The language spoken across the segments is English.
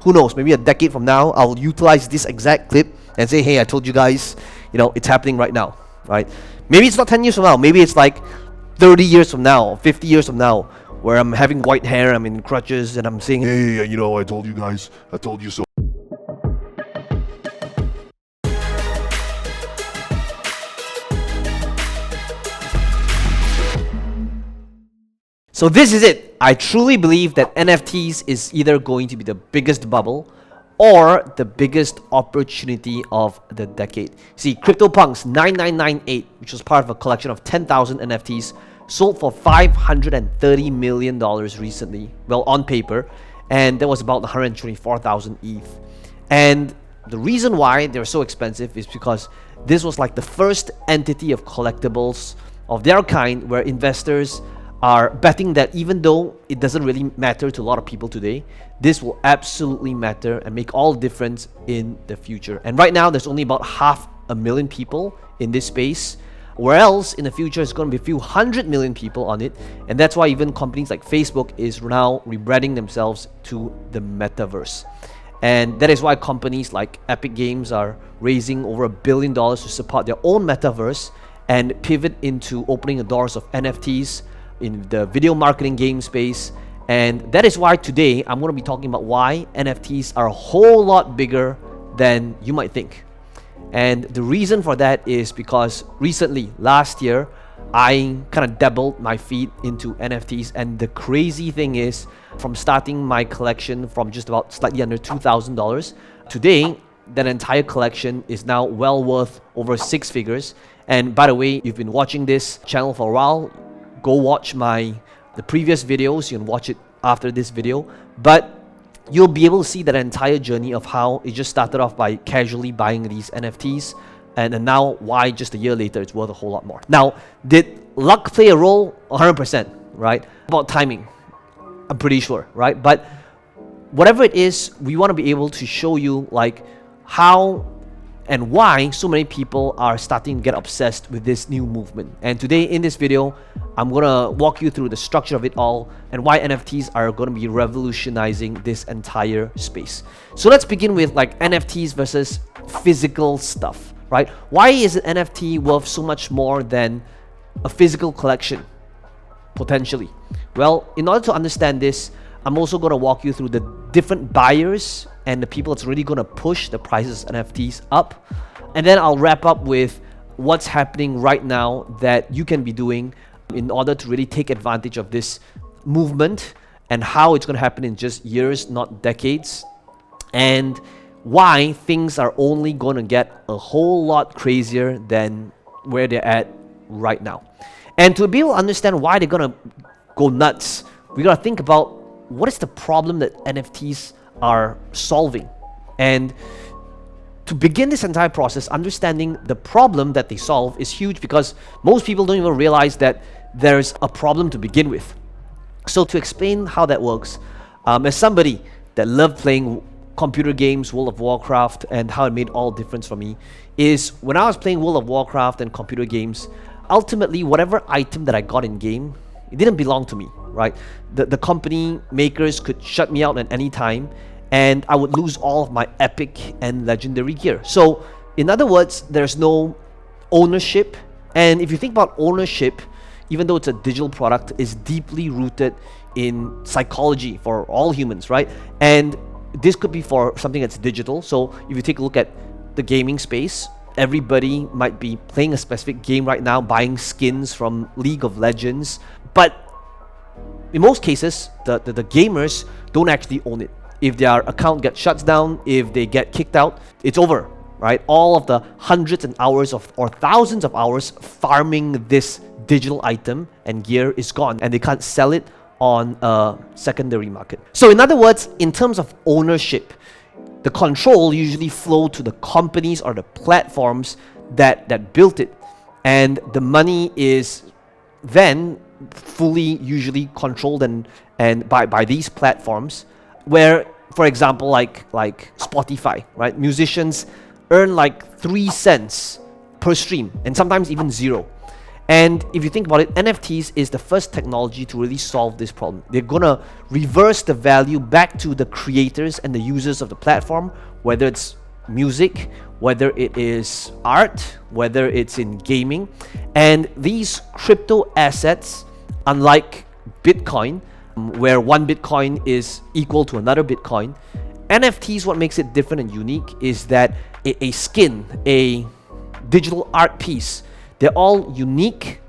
who knows, maybe a decade from now, I'll utilize this exact clip and say, hey, I told you guys, it's happening right now, right? Maybe it's not 10 years from now. Maybe it's like 30 years from now, 50 years from now, where I'm having white hair, I'm in crutches, and I'm saying, hey, I told you guys, I told you so. So this is it. I truly believe that NFTs is either going to be the biggest bubble or the biggest opportunity of the decade. See, CryptoPunks 9998, which was part of a collection of 10,000 NFTs, sold for $530 million recently, well, on paper, and that was about 124,000 ETH. And the reason why they're so expensive is because this was like the first entity of collectibles of their kind where investors are betting that even though it doesn't really matter to a lot of people today, this will absolutely matter and make all difference in the future. And right now, there's only about 500,000 people in this space, where else in the future it's going to be a few 100 million people on it. And that's why even companies like Facebook is now rebranding themselves to the metaverse. And that is why companies like Epic Games are raising over $1 billion to support their own metaverse and pivot into opening the doors of NFTs in the video marketing game space. And that is why today I'm going to be talking about why NFTs are a whole lot bigger than you might think. And the reason for that is because recently, last year, I kind of dabbled my feet into NFTs, and the crazy thing is, from starting my collection from just about slightly under $2,000, today that entire collection is now well worth over 6 figures. And by the way, you've been watching this channel for a while, go watch the previous videos. You can watch it after this video, but you'll be able to see that entire journey of how it just started off by casually buying these NFTs, and then now why just a year later it's worth a whole lot more. Now, did luck play a role? 100%, right? About timing, I'm pretty sure, right? But whatever it is, we want to be able to show you like how and why so many people are starting to get obsessed with this new movement. And today in this video, I'm gonna walk you through the structure of it all and why NFTs are gonna be revolutionizing this entire space. So let's begin with like NFTs versus physical stuff, right? Why is an NFT worth so much more than a physical collection, potentially? Well, in order to understand this, I'm also gonna walk you through the different buyers and the people that's really going to push the prices of NFTs up. And then I'll wrap up with what's happening right now that you can be doing in order to really take advantage of this movement, and how it's going to happen in just years, not decades, and why things are only going to get a whole lot crazier than where they're at right now. And to be able to understand why they're going to go nuts, we got to think about what is the problem that NFTs are solving. And to begin this entire process, understanding the problem that they solve is huge, because most people don't even realize that there's a problem to begin with. So to explain how that works, as somebody that loved playing computer games, World of Warcraft, and how it made all difference for me, is when I was playing World of Warcraft and computer games, ultimately whatever item that I got in game, it didn't belong to me, right? The company makers could shut me out at any time, and I would lose all of my epic and legendary gear. So in other words, there's no ownership. And if you think about ownership, even though it's a digital product, is deeply rooted in psychology for all humans, right? And this could be for something that's digital. So if you take a look at the gaming space, everybody might be playing a specific game right now, buying skins from League of Legends, but in most cases, the gamers don't actually own it. If their account gets shut down, if they get kicked out, it's over, right? All of the hundreds and hours of or thousands of hours farming this digital item and gear is gone, and they can't sell it on a secondary market. So in other words, in terms of ownership, the control usually flow to the companies or the platforms that built it, and the money is then fully usually controlled and by these platforms, where, for example, like Spotify, right? Musicians earn like 3 cents per stream, and sometimes even 0. And if you think about it, NFTs is the first technology to really solve this problem. They're gonna reverse the value back to the creators and the users of the platform, whether it's music, whether it is art, whether it's in gaming. And these crypto assets, unlike Bitcoin, where one Bitcoin is equal to another Bitcoin, NFTs, what makes it different and unique is that a skin, a digital art piece, they're all unique,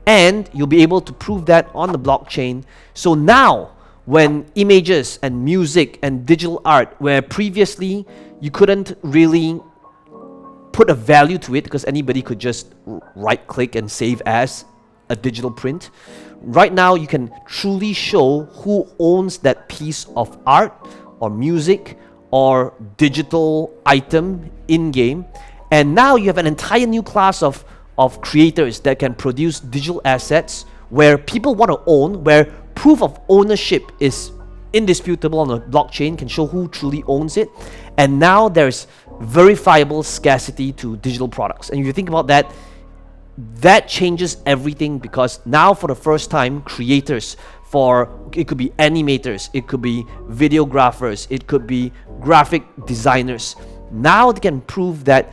and you'll be able to prove that on the blockchain. So now, when images and music and digital art, where previously you couldn't really put a value to it because anybody could just right click and save as a digital print, right now you can truly show who owns that piece of art or music or digital item in game. And now you have an entire new class of creators that can produce digital assets where people want to own, where proof of ownership is indisputable on the blockchain, can show who truly owns it. And now there's verifiable scarcity to digital products. And if you think about that, that changes everything, because now for the first time, creators, for it could be animators, it could be videographers, it could be graphic designers, now they can prove that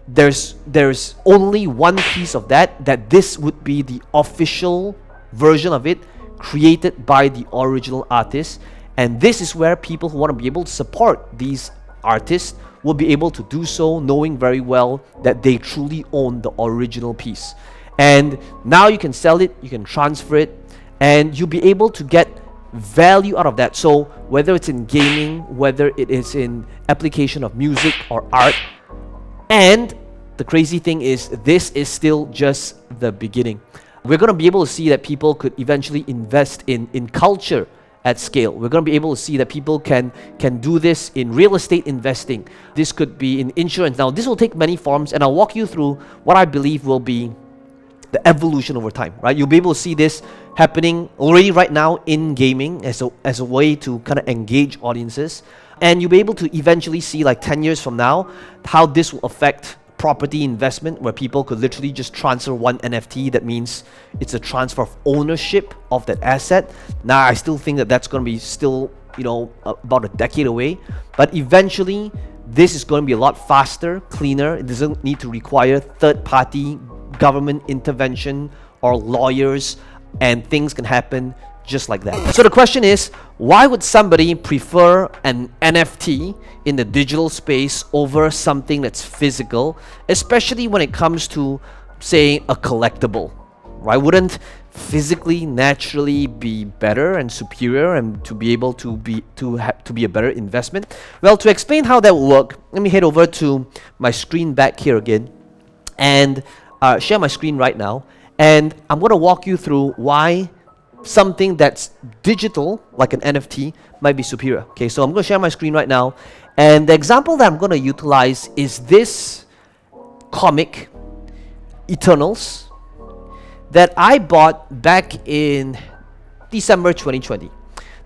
there's only one piece of that this would be the official version of it, created by the original artist. And this is where people who want to be able to support these artists will be able to do so, knowing very well that they truly own the original piece. And now you can sell it, you can transfer it, and you'll be able to get value out of that. So whether it's in gaming, whether it is in application of music or art. And the crazy thing is, this is still just the beginning. We're going to be able to see that people could eventually invest in culture at scale. We're going to be able to see that people can do this in real estate investing. This could be in insurance. Now, this will take many forms, and I'll walk you through what I believe will be the evolution over time, right? You'll be able to see this happening already right now in gaming as a way to kind of engage audiences. And you'll be able to eventually see, like 10 years from now, how this will affect property investment, where people could literally just transfer one NFT. That means it's a transfer of ownership of that asset. Now, I still think that that's going to be still, about a decade away. But eventually, this is going to be a lot faster, cleaner. It doesn't need to require third-party government intervention or lawyers, and things can happen just like that. So the question is, why would somebody prefer an NFT in the digital space over something that's physical, especially when it comes to, say, a collectible, right? Wouldn't physically naturally be better and superior, and to be able to be a better investment? Well, to explain how that will work, let me head over to my screen back here again and share my screen right now, and I'm going to walk you through why something that's digital, like an NFT, might be superior. Okay, so I'm going to share my screen right now, and the example that I'm going to utilize is this comic, Eternals, that I bought back in December 2020.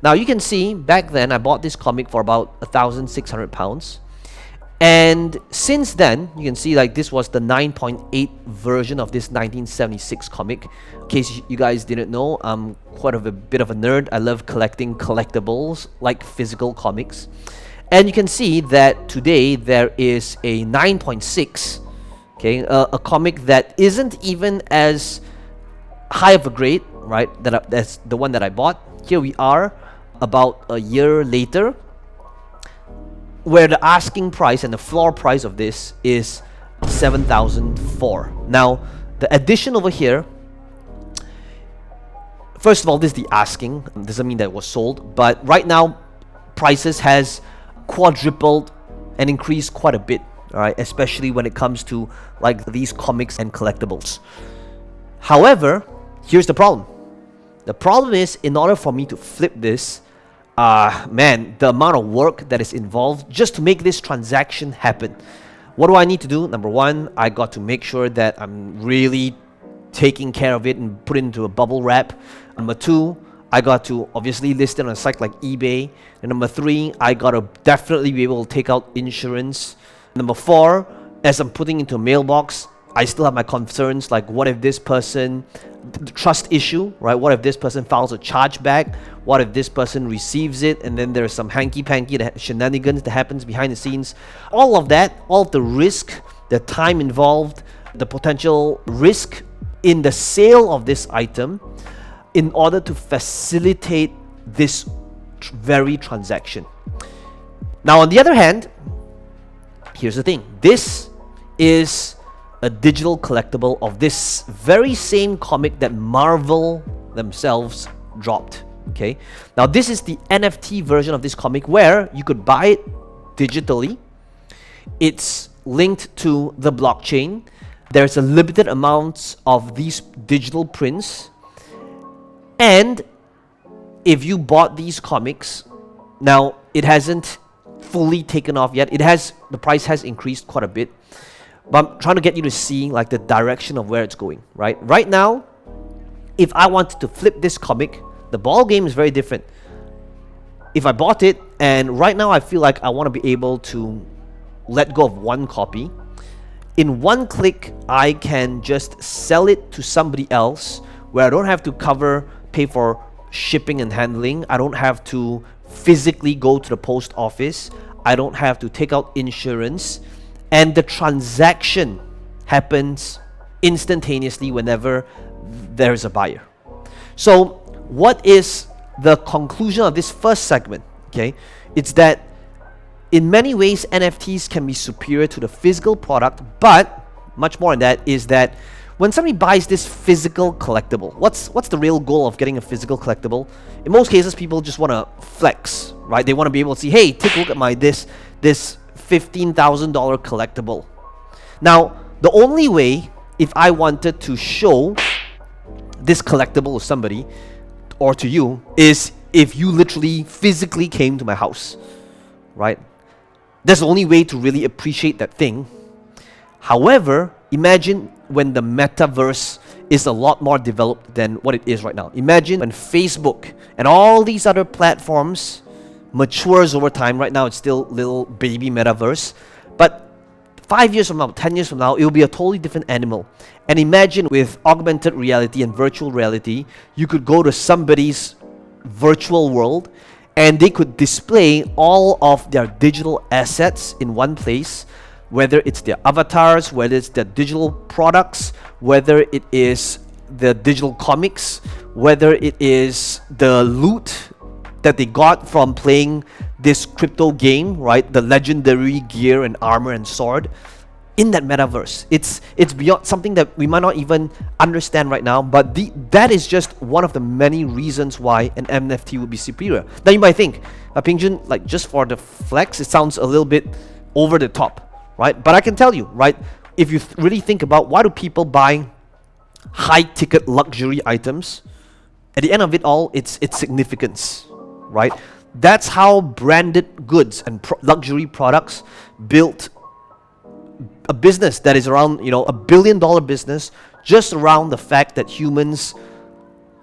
Now you can see back then I bought this comic for about £1,600. And since then, you can see like this was the 9.8 version of this 1976 comic. In case you guys didn't know, I'm quite a bit of a nerd. I love collecting collectibles, like physical comics. And you can see that today there is a 9.6, okay, a comic that isn't even as high of a grade, right? That's the one that I bought. Here we are, about a year later, where the asking price and the floor price of this is 7,004. Now, the addition over here, first of all, this is the asking. Doesn't mean that it was sold, but right now, prices has quadrupled and increased quite a bit, all right? Especially when it comes to like these comics and collectibles. However, here's the problem. The problem is, in order for me to flip this, man, the amount of work that is involved just to make this transaction happen. What do I need to do? Number one, I got to make sure that I'm really taking care of it and put it into a bubble wrap. Number two, I got to obviously list it on a site like eBay. And number three, I got to definitely be able to take out insurance. Number four, as I'm putting into a mailbox, I still have my concerns, like what if this person, the trust issue, right? What if this person files a chargeback? What if this person receives it and then there's some hanky-panky shenanigans that happens behind the scenes? All of that, all of the risk, the time involved, the potential risk in the sale of this item in order to facilitate this very transaction. Now, on the other hand, here's the thing. This is a digital collectible of this very same comic that Marvel themselves dropped. Okay, now this is the NFT version of this comic where you could buy it digitally. It's linked to the blockchain. There's a limited amount of these digital prints, and if you bought these comics, now it hasn't fully taken off yet. The price has increased quite a bit. But I'm trying to get you to see like the direction of where it's going, right? Right now, if I wanted to flip this comic, the ball game is very different. If I bought it, and right now I feel like I want to be able to let go of one copy, in one click, I can just sell it to somebody else where I don't have to pay for shipping and handling. I don't have to physically go to the post office. I don't have to take out insurance. And the transaction happens instantaneously whenever there is a buyer. So what is the conclusion of this first segment? Okay, it's that in many ways NFTs can be superior to the physical product, but much more than that is that when somebody buys this physical collectible, what's the real goal of getting a physical collectible? In most cases, people just want to flex, right? They want to be able to see, hey, take a look at my this $15,000 collectible. Now, the only way, if I wanted to show this collectible to somebody or to you, is if you literally physically came to my house, right? That's the only way to really appreciate that thing. However, imagine when the metaverse is a lot more developed than what it is right now. Imagine when Facebook and all these other platforms matures over time. Right now it's still little baby metaverse, but 5 years from now, 10 years from now, it will be a totally different animal. And imagine with augmented reality and virtual reality, you could go to somebody's virtual world and they could display all of their digital assets in one place, whether it's their avatars, whether it's their digital products, whether it is the digital comics, whether it is the loot that they got from playing this crypto game, right? The legendary gear and armor and sword in that metaverse. It's beyond something that we might not even understand right now, but that is just one of the many reasons why an NFT would be superior. Now you might think, Peng Joon, like just for the flex, it sounds a little bit over the top, right? But I can tell you, right, if you really think about why do people buy high-ticket luxury items, at the end of it all, it's significance, right? That's how branded goods and luxury products built a business that is around, $1 billion business, just around the fact that humans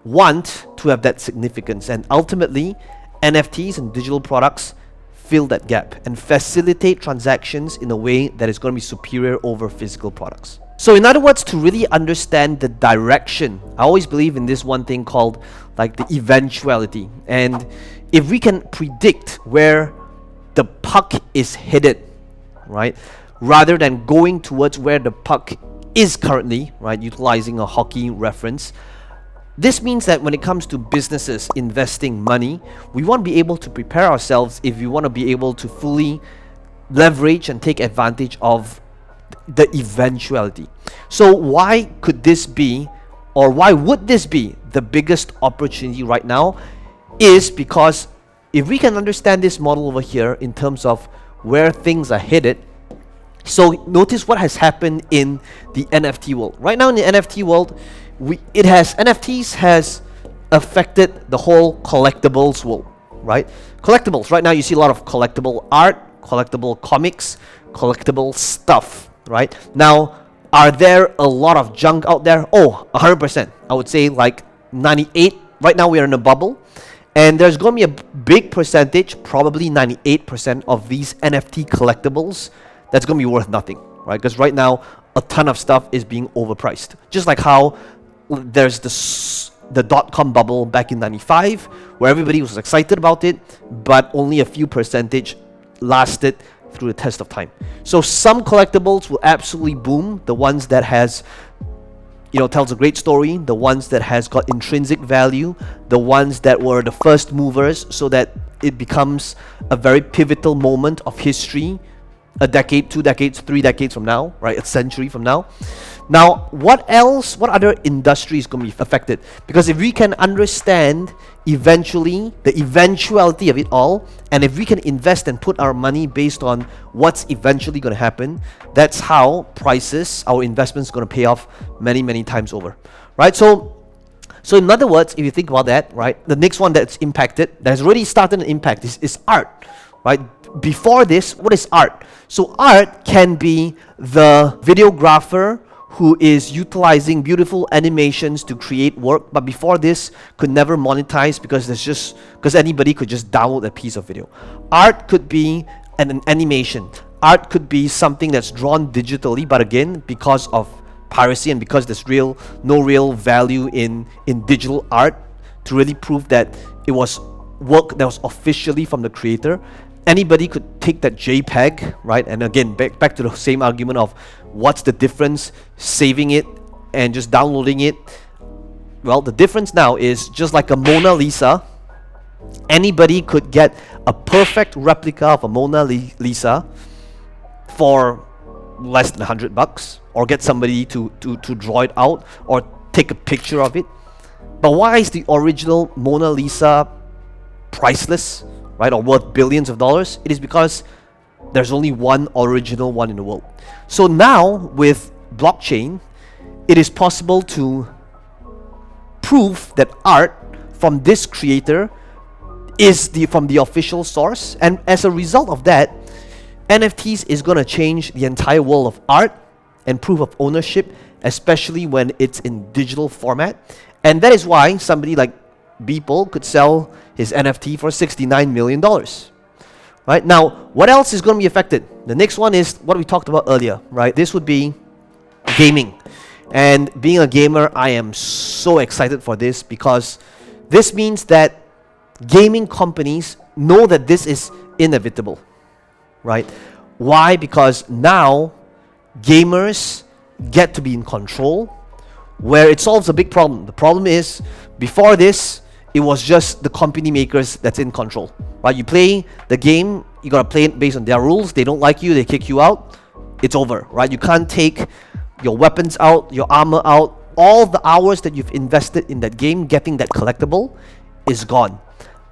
want to have that significance. And ultimately, NFTs and digital products fill that gap and facilitate transactions in a way that is going to be superior over physical products. So in other words, to really understand the direction, I always believe in this one thing called like the eventuality. And if we can predict where the puck is headed, right, rather than going towards where the puck is currently, right, utilizing a hockey reference, this means that when it comes to businesses investing money, we want to be able to prepare ourselves if we want to be able to fully leverage and take advantage of the eventuality. So why could this be, or why would this be the biggest opportunity right now, is because if we can understand this model over here in terms of where things are headed. So notice what has happened in the NFT world. Right now in the NFT world, NFTs has affected the whole collectibles world, right? Collectibles, right now you see a lot of collectible art, collectible comics, collectible stuff, right? Now, are there a lot of junk out there? Oh, 100%. I would say like 98. Right now we are in a bubble. And there's going to be a big percentage, probably 98% of these NFT collectibles that's going to be worth nothing, right? Because right now, a ton of stuff is being overpriced. Just like how there's the dot-com bubble back in 95, where everybody was excited about it, but only a few percentage lasted through the test of time. So some collectibles will absolutely boom, the ones that has, tells a great story, the ones that has got intrinsic value, the ones that were the first movers, so that it becomes a very pivotal moment of history, a decade, 2 decades, 3 decades from now, right? A century from now. Now, what other industry is going to be affected? Because if we can understand eventually the eventuality of it all, and if we can invest and put our money based on what's eventually going to happen, that's how prices, our investments, going to pay off many, many times over, right? So in other words, if you think about that, right, the next one that's impacted, that has already started an impact is art, right? Before this, what is art? So art can be the videographer who is utilizing beautiful animations to create work, but before this could never monetize because anybody could just download a piece of video. Art could be an animation. Art could be something that's drawn digitally, but again, because of piracy and because there's no real value in digital art to really prove that it was work that was officially from the creator, anybody could take that JPEG, right? And again, back to the same argument of what's the difference saving it and just downloading it. Well, the difference now is just like a Mona Lisa, anybody could get a perfect replica of a Mona Lisa for less than $100, or get somebody to draw it out or take a picture of it. But why is the original Mona Lisa priceless, right, or worth billions of dollars? It is because there's only one original one in the world. So now with blockchain, it is possible to prove that art from this creator is from the official source, and as a result of that, NFTs is going to change the entire world of art and proof of ownership, especially when it's in digital format. And that is why somebody like Beeple could sell his NFT for $69 million. Right? Now, what else is going to be affected? The next one is what we talked about earlier, right? This would be gaming. And being a gamer, I am so excited for this, because this means that gaming companies know that this is inevitable, right? Why? Because now gamers get to be in control, where it solves a big problem. The problem is, before this, it was just the company makers that's in control, right? You play the game, you gotta play it based on their rules. They don't like you, they kick you out, it's over, right? You can't take your weapons out, your armor out. All the hours that you've invested in that game, getting that collectible, is gone.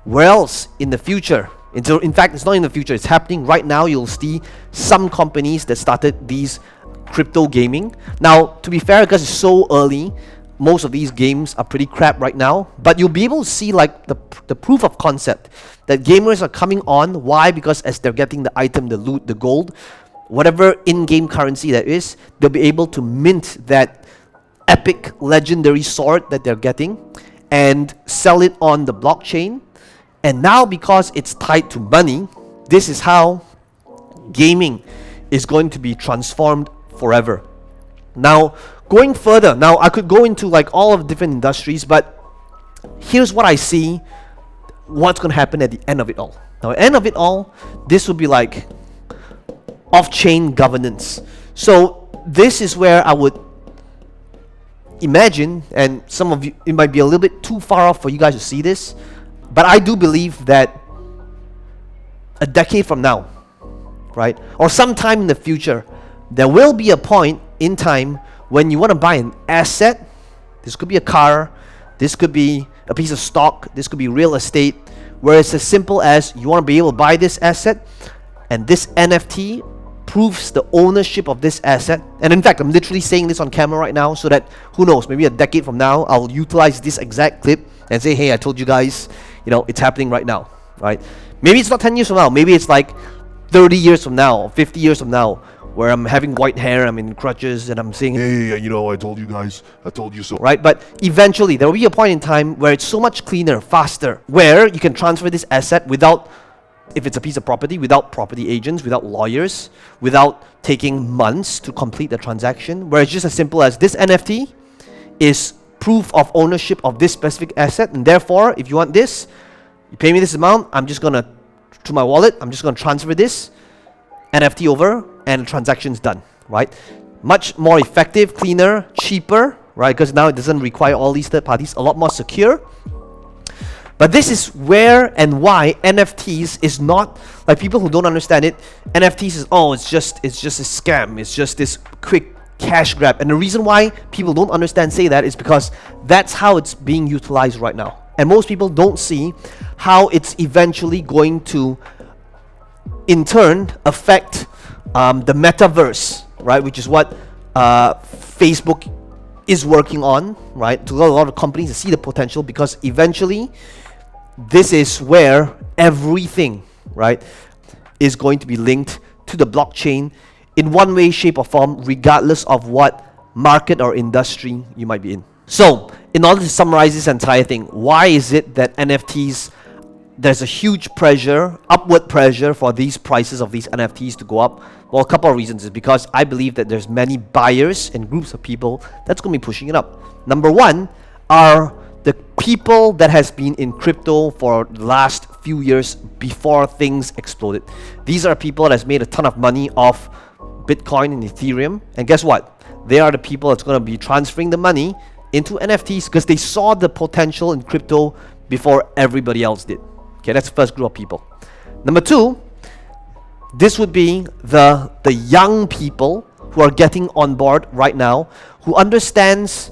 Where else in the future? In fact, it's not in the future, it's happening right now. You'll see some companies that started these crypto gaming. Now, to be fair, because it's so early, most of these games are pretty crap right now, but you'll be able to see like the proof of concept that gamers are coming on. Why? Because as they're getting the item, the loot, the gold, whatever in-game currency that is, they'll be able to mint that epic legendary sword that they're getting and sell it on the blockchain. And now, because it's tied to money, this is how gaming is going to be transformed forever. Now, going further, now I could go into like all of the different industries, but here's what I see, what's going to happen at the end of it all. Now, at the end of it all, this will be like off-chain governance. So this is where I would imagine, and some of you, it might be a little bit too far off for you guys to see this, but I do believe that a decade from now, right, or sometime in the future, there will be a point in time when you want to buy an asset. This could be a car, this could be a piece of stock, this could be real estate, where it's as simple as you want to be able to buy this asset, and this NFT proves the ownership of this asset. And in fact, I'm literally saying this on camera right now, so that, who knows, maybe a decade from now, I'll utilize this exact clip and say, hey, I told you guys, it's happening right now, right? Maybe it's not 10 years from now, maybe it's like 30 years from now, or 50 years from now, where I'm having white hair, I'm in crutches, and I'm saying, Hey, I told you guys, I told you so. right? But eventually, there will be a point in time where it's so much cleaner, faster, where you can transfer this asset without if it's a piece of property, without property agents, without lawyers, without taking months to complete the transaction, where it's just as simple as this NFT is proof of ownership of this specific asset, and therefore, if you want this, you pay me this amount, I'm just gonna, to my wallet, I'm just gonna transfer this NFT over, and the transaction's done, right? Much more effective, cleaner, cheaper, right? Because now it doesn't require all these third parties, a lot more secure. But this is where and why NFTs is not, like, people who don't understand it, NFTs is, oh, it's just a scam, it's just this quick cash grab. And the reason why people don't understand, say that, is because that's how it's being utilized right now. And most people don't see how it's eventually going to, in turn, affect the metaverse, right? Which is what Facebook is working on, right? To a lot of companies to see the potential, because eventually this is where everything, right, is going to be linked to the blockchain in one way, shape, or form, regardless of what market or industry you might be in. So, in order to summarize this entire thing, why is it that NFTs, there's a huge pressure, upward pressure for these prices of these NFTs to go up? Well, a couple of reasons is because I believe that there's many buyers and groups of people that's going to be pushing it up. Number one are the people that has been in crypto for the last few years before things exploded. These are people that has made a ton of money off Bitcoin and Ethereum, and guess what? They are the people that's going to be transferring the money into NFTs because they saw the potential in crypto before everybody else did. Okay, that's the first group of people. Number two, this would be the young people who are getting on board right now, who understands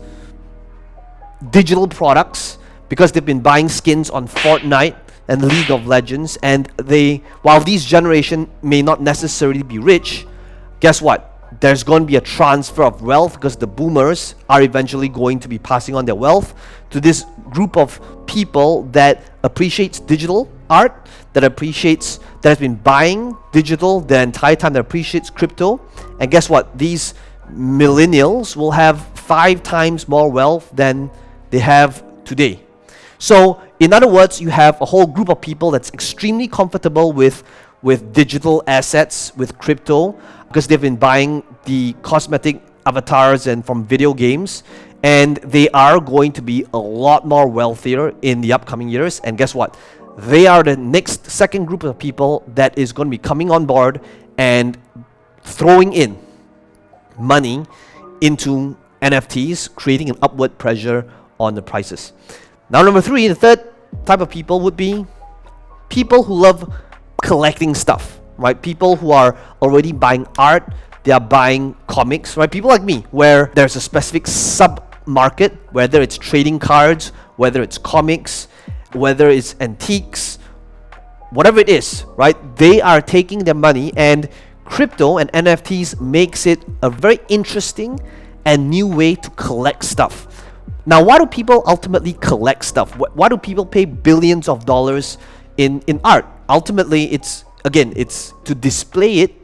digital products because they've been buying skins on Fortnite and League of Legends, and they, while these generation may not necessarily be rich, guess what? There's going to be a transfer of wealth because the boomers are eventually going to be passing on their wealth to this group of people that appreciates digital art, that has been buying digital the entire time, that appreciates crypto. And guess what? These millennials will have 5 times more wealth than they have today. So in other words, you have a whole group of people that's extremely comfortable with digital assets, with crypto, because they've been buying the cosmetic avatars and from video games, and they are going to be a lot more wealthier in the upcoming years. And guess what? They are the next second group of people that is going to be coming on board and throwing in money into NFTs, creating an upward pressure on the prices. Now, number three, the third type of people would be people who love collecting stuff, right? People who are already buying art, they are buying comics, right? People like me, where there's a specific sub-market, whether it's trading cards, whether it's comics, whether it's antiques, whatever it is, right? They are taking their money, and crypto and NFTs makes it a very interesting and new way to collect stuff. Now, why do people ultimately collect stuff? Why do people pay billions of dollars in art? Ultimately, it's to display it,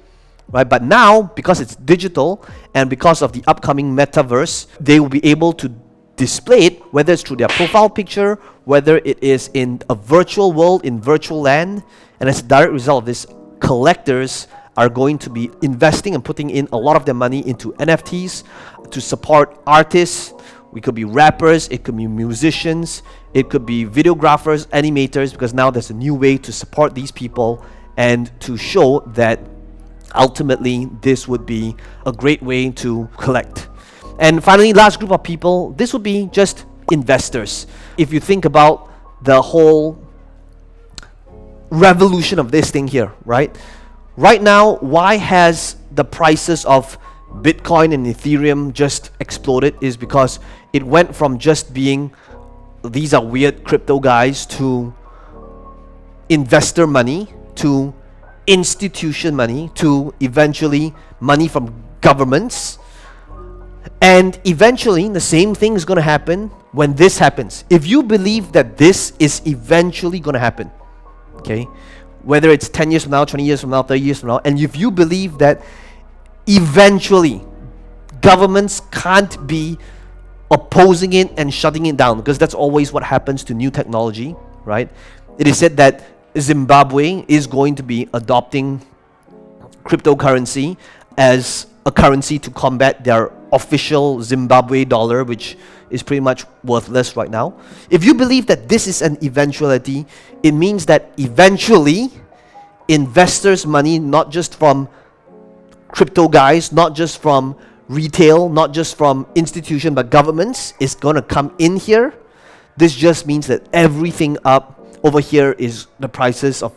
right? But now, because it's digital and because of the upcoming metaverse, they will be able to display it, whether it's through their profile picture, whether it is in a virtual world, in virtual land. And as a direct result of this, collectors are going to be investing and putting in a lot of their money into NFTs to support artists. We could be rappers, it could be musicians, it could be videographers, animators, because now there's a new way to support these people and to show that ultimately this would be a great way to collect. And finally, last group of people, this would be just investors. If you think about the whole revolution of this thing here, right? Right now, why has the prices of Bitcoin and Ethereum just exploded is because it went from just being these are weird crypto guys to investor money to institution money to eventually money from governments. And eventually the same thing is going to happen when this happens. If you believe that this is eventually going to happen, okay, whether it's 10 years from now, 20 years from now, 30 years from now, and if you believe that eventually governments can't be opposing it and shutting it down, because that's always what happens to new technology, right? It is said that Zimbabwe is going to be adopting cryptocurrency as a currency to combat their official Zimbabwe dollar, which is pretty much worthless right now. If you believe that this is an eventuality, it means that eventually investors' money, not just from crypto guys, not just from retail, not just from institution, but governments, is going to come in here. This just means that everything up over here is the prices of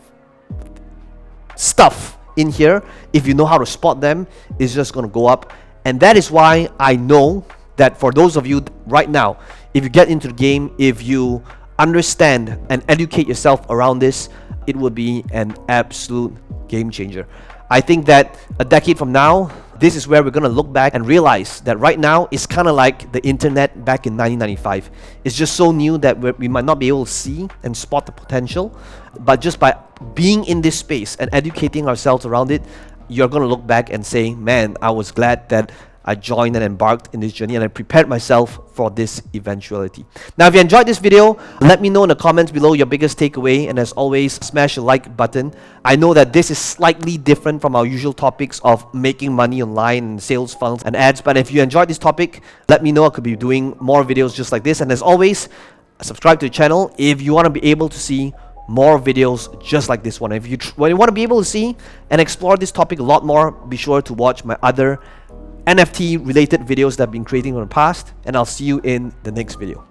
stuff in here. If you know how to spot them, it's just going to go up. And that is why I know that for those of you right now, if you get into the game, if you understand and educate yourself around this, it will be an absolute game changer. I think that a decade from now, this is where we're going to look back and realize that right now it's kind of like the internet back in 1995. It's just so new that we might not be able to see and spot the potential, but just by being in this space and educating ourselves around it, you're going to look back and say, man, I was glad that I joined and embarked in this journey, and I prepared myself for this eventuality. Now, if you enjoyed this video, let me know in the comments below your biggest takeaway, and as always, smash the like button. I know that this is slightly different from our usual topics of making money online and sales funnels and ads, but if you enjoyed this topic, let me know. I could be doing more videos just like this, and as always, subscribe to the channel if you want to be able to see more videos just like this one. If you want to be able to see and explore this topic a lot more, be sure to watch my other NFT related videos that I've been creating in the past, and I'll see you in the next video.